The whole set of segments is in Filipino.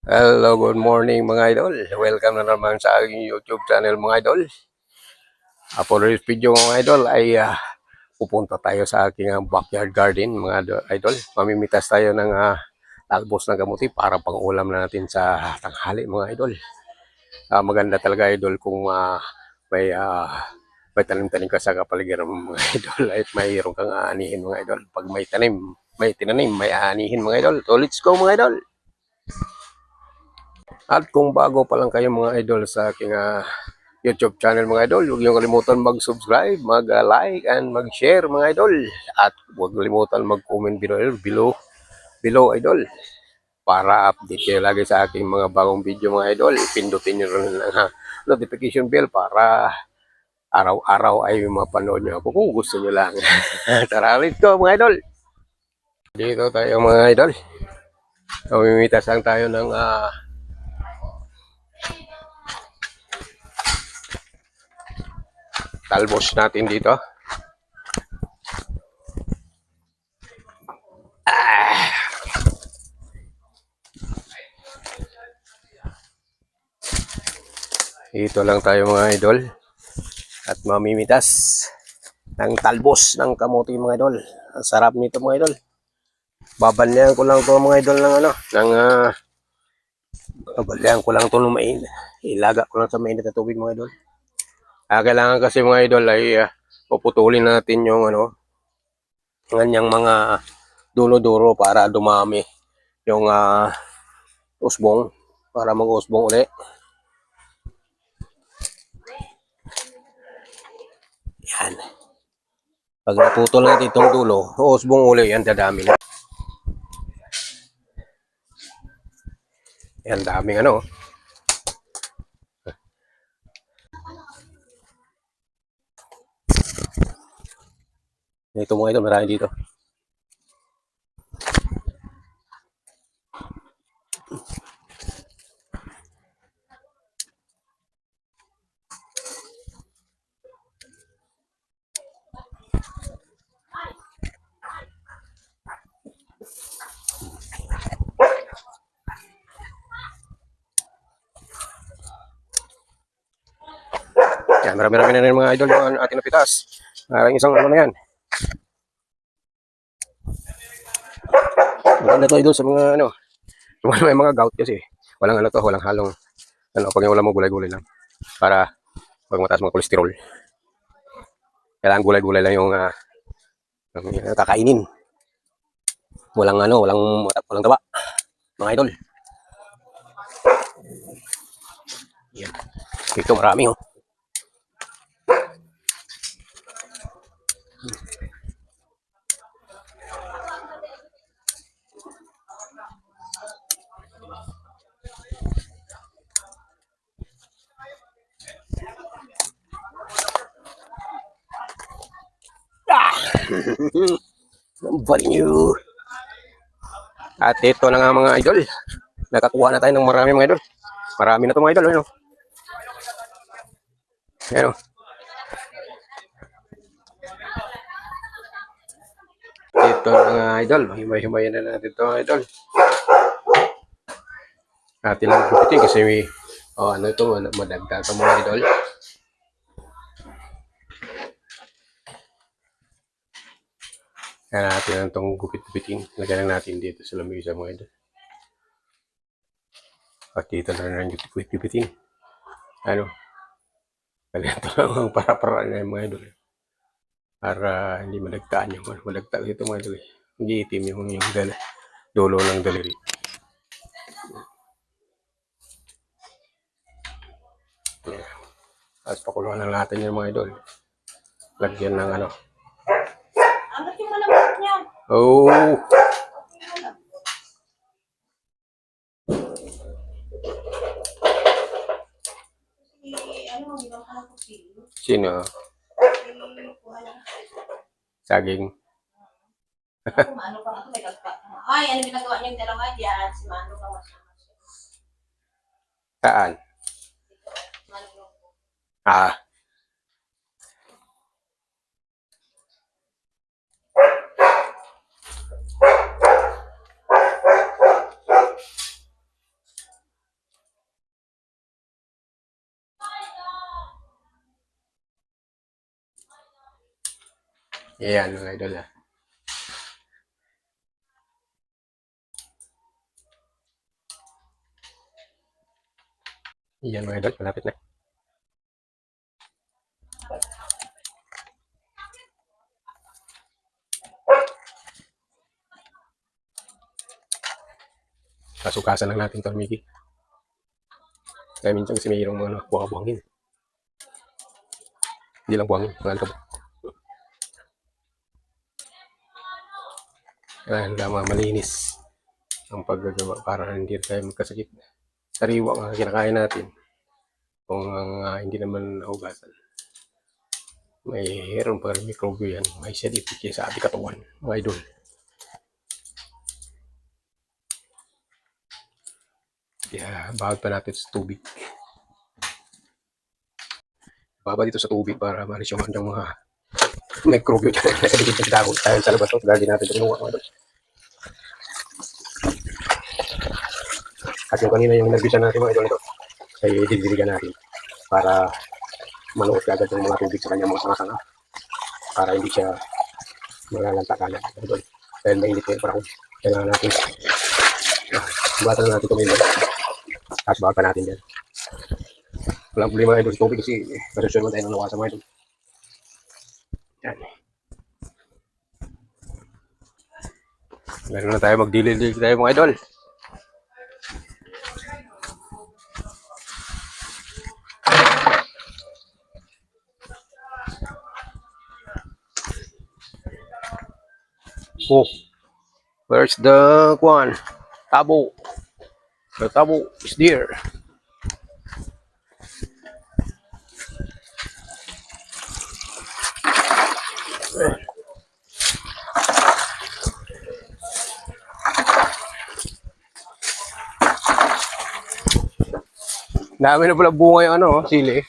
Hello, good morning mga idol. Welcome na naman sa aking YouTube channel mga idol. For this video mga idol ay pupunta tayo sa aking backyard garden mga idol. Mamimitas tayo ng talbos ng kamuti para pang-ulam na natin sa tanghali mga idol. Maganda talaga idol kung may tanim-tanim ka sa kapaligiran mga idol at mayroon kang aanihin mga idol. Pag may tinanim, may aanihin mga idol. So let's go mga idol. At kung bago pa lang kayo mga idol sa aking YouTube channel mga idol, huwag niyo kalimutan mag-subscribe, mag-like, and mag-share mga idol. At huwag kalimutan mag-comment below idol. Para update kayo lagi sa aking mga bagong video mga idol. Pindutin niyo rin ang notification bell para araw-araw ay mapanood niyo ako kung gusto niyo lang. Tara, let's go mga idol. Dito tayo mga idol. Mamimitas lang tayo ng talbos natin dito. Ito lang tayo mga idol. At mamimitas ng talbos ng kamote mga idol. Ang sarap nito mga idol. Babalyan ko lang to mga idol ng babalyan ko lang to ng mainit. Ilaga ko lang sa mainit na tubig mga idol. Kailangan kasi mga idol ay puputulin natin yung kanyang mga dulo-dulo para dumami yung usbong para mag-usbong ulit. Yan. Pag naputol natin itong dulo, usbong ulit yan, dadami na. Yan, daming Ito mga idol, marami dito. Yan, marami-rami na rin mga idol yung ating napitas. Maraming isang na yan. Maganda to idol sa mga may mga gout kasi. Walang walang halong pag yung ulam mo gulay-gulay lang. Para pag mataas mga kolesterol. Kailangan gulay-gulay lang yung kakainin. Walang taba. Mga idol. Yan. Ito marami Value. At ito na nga mga idol. Nakakuha na tayo ng marami mga idol. Marami na ito mga idol. Ano? Ito na nga idol. Himay-himayan na natin ito mga idol. Atin lang kupitin kasi may ito madagdag ito mga idol. Kaya natin lang itong gupit-gupitin. Lagyan lang natin dito sa lamesa mga idol. At dito na lang yung gupit-gupitin. Lagyan ito lang ang para-para na mga idol. Para hindi madagtaan yung madagtaan ito mga idol. Hindi itim yung dulo ng daliri. Tapos pakuluan lang natin yung mga idol. Lagyan ng Angat yung malambot niya. Oh! Sino? Saging. Mano pa ako may kagpa. Ay, ano ginagawa niyong dalawa diyan? Si Mano ka mas. Saan? Ah. Ayan mga idol ha. Ayan mga idol, malapit na. Kasukasan lang natin ito, Mickey. Kaya minsan kasi mayroong mga buwang-buwangin. Hindi lang buwangin, mga alikabok. Kaya malinis ang paggagawa para hindi tayo magkasakit. Sariwa ang kinakain natin. Kung hindi naman naugasan. Mayroon pa rin mikrobyo yan. May acidic sa ating katawan, mga idol. Kaya bahag pa natin sa tubig. Baba dito sa tubig para malis yung mga mikrobyo dyan. Acidic sa dagot tayo sa labas. Dahil natin ito kinuha, mga idol. At yung kanina yung nagbisan natin, mga idol, ito ay didiligan natin para manuot agad ng mga tubig sa kanyang mga sanga-sanga para hindi siya malalanta kalat. Dahil mainit yung parang kailangan natin batan na natin tumilo. Tapos bawal pa natin dyan. Walang problema mga idol sa tubig kasi masusyon mo tayo ng nawasan mga idol. Yan. Meron na tayo magdililig tayo mga idol. Oh, where's the one? Tabo. The tabo is there. Dami na pala bunga yung sili.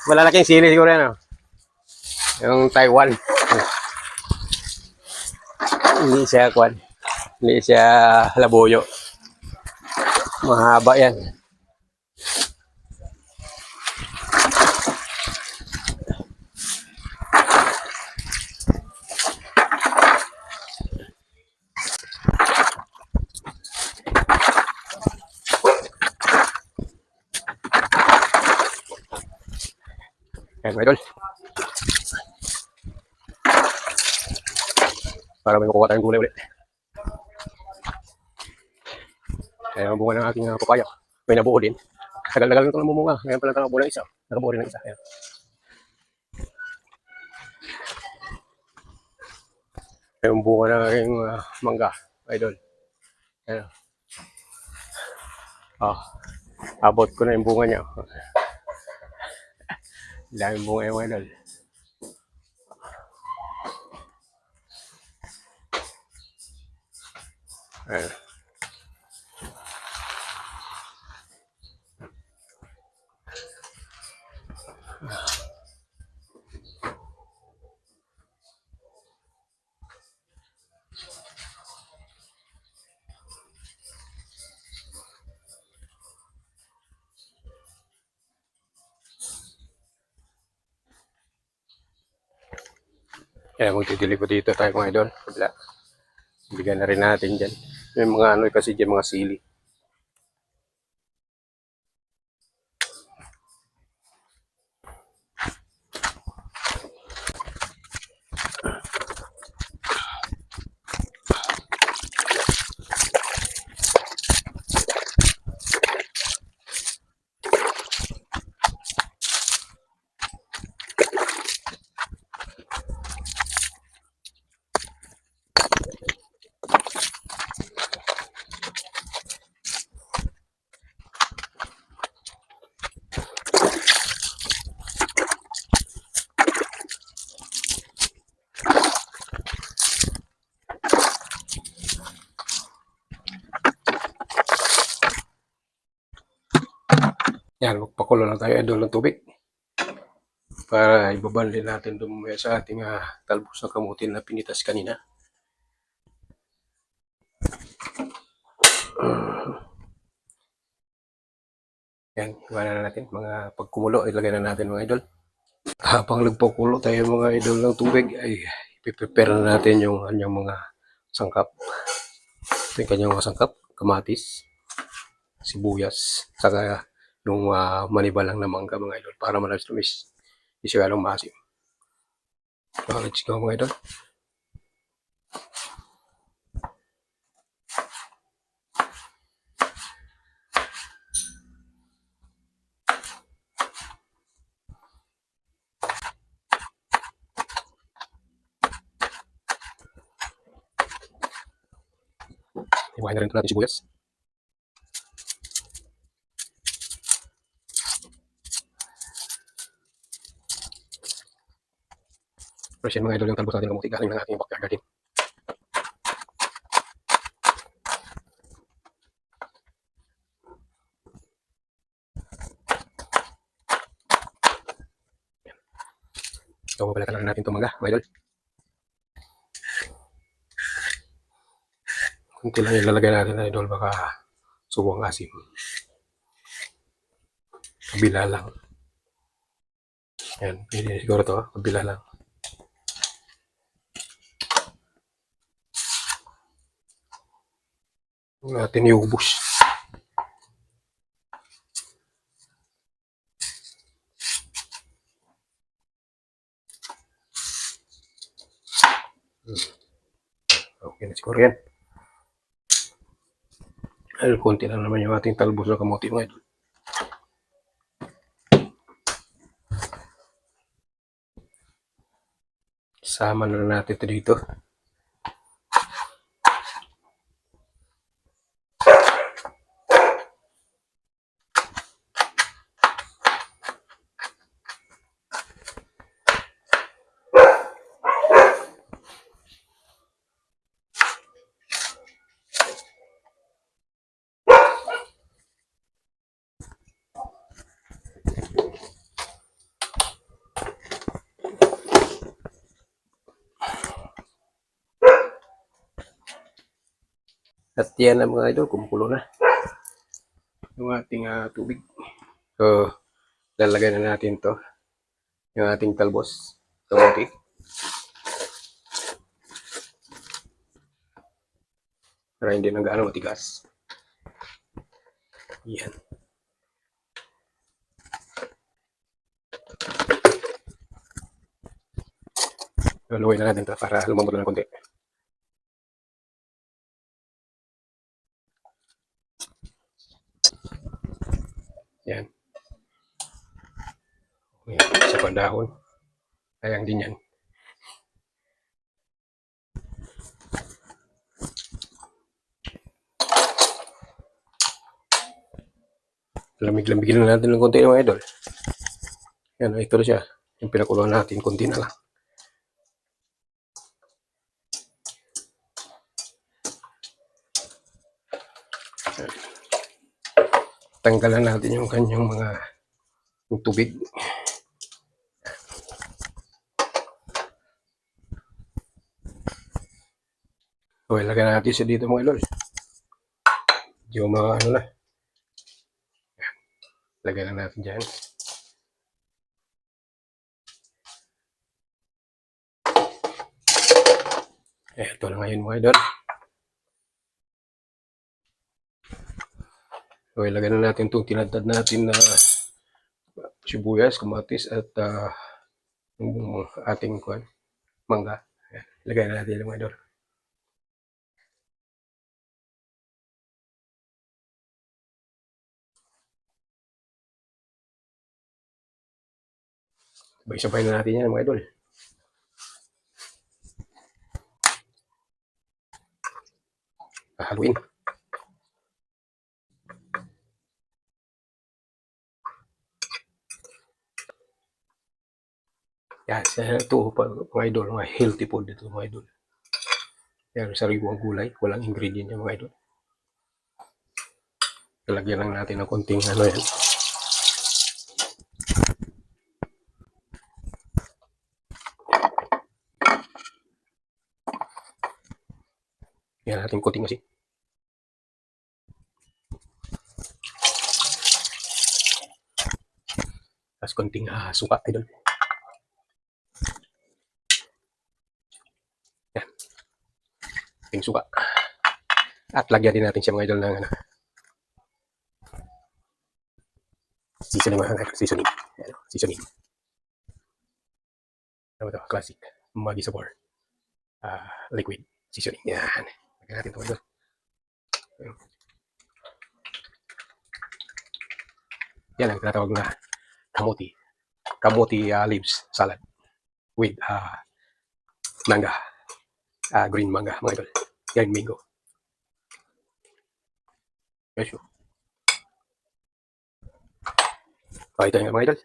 Malalaking sili siguro yan, yung Taiwan. Hindi siya kwan. Hindi siya labuyo. Mahaba yan. Ayan, mga idol. Para may makuha tayong gulay ulit. Ayan, ang bunga ng aking papaya. May nabuo din. Tagal-tagal na ito namumunga. Ngayon pala nakabuo ng isa. Nakabuo rin ng isa. Ayan. Ayan ang bunga ng aking mangga. Idol. Ayan. Abot ko na yung bunga niya. Daming bunga yung idol. Ayan. Kaya magdidilig ko dito tayo mga idol. Kabila. Bigyan na rin natin dyan. May mga kasi dyan mga sili. Yan, magpakulo lang tayo idol ng tubig. Para ibabanlin natin dumumaya sa ating talbos ng kamuti na pinitas kanina. Yan, iwanan na natin. Mga pagkumulo, ilagay na natin mga idol. Habang nagpakulo tayo mga idol ng tubig, ay ipiprepare na natin yung kanyang mga sangkap. Ito yung kanyang mga sangkap, kamatis, sibuyas, saka yung manibalang na mangga mga idol para manamis. Hindi siya ganong maasim. So, let's go mga idol. Iwain na rin ito natin sibuyas. Fresh yan mga idol yung talbos natin ng kamuti galing ng ating backyard garden. So, balatan na natin itong mangga mga idol. Kunti lang yung lalagay natin idol, baka subong asim. Kabila lang. Yan, pwede siguro to, kabila lang. Natin iubos. Okay na siguro yan. Ay, konti lang naman yung ating talbos ng kamuti mga idol. Sama na natin ito dito. At yan ang mga idol, kumukulo na yung ating tubig. So, lalagay na natin to yung ating talbos kamuti. Para hindi na gaano matigas. Yan. Haluin na natin to para lumambot na ng konti. Yan. Yan. Sa pandahon. Sayang din yan. Lamig-lamigin na natin ng konti mga idol. Yan, ito na siya. Yung pinakuluan natin, konti na lang. Tanggalan natin yung kanyang mga yung tubig. So, ilagay natin siya dito mga idol. Yung mga ano na. Lagay lang natin dyan. Ito na ngayon mga idol. So, ilagay na natin itong tinadtad natin na sibuyas, kamatis at yung ating mangga. Ilagay na natin mga idol. Sabay-sabay na natin yan mga idol. Haluin. Yan, ito mga idol, mga healthy food dito mga idol. Yan, sariwang gulay, walang ingredient yan mga idol. Lagyan lang natin ng konting ano yan. Yan natin konting asin. Tapos konting suka idol. Ting suka. At lagyan din natin siya mga idol ng seasoning mga idol. Seasoning. Ayan, seasoning. Ano ito? Classic. Maggi sabor. Liquid. Seasoning. Yan. Lagyan natin ito mga idol. Ayan. Yan ang tinatawag na kamuti. Kamuti leaves salad with manga. Green manga mga idol. Yan mango. Yes, ito yung mga idol.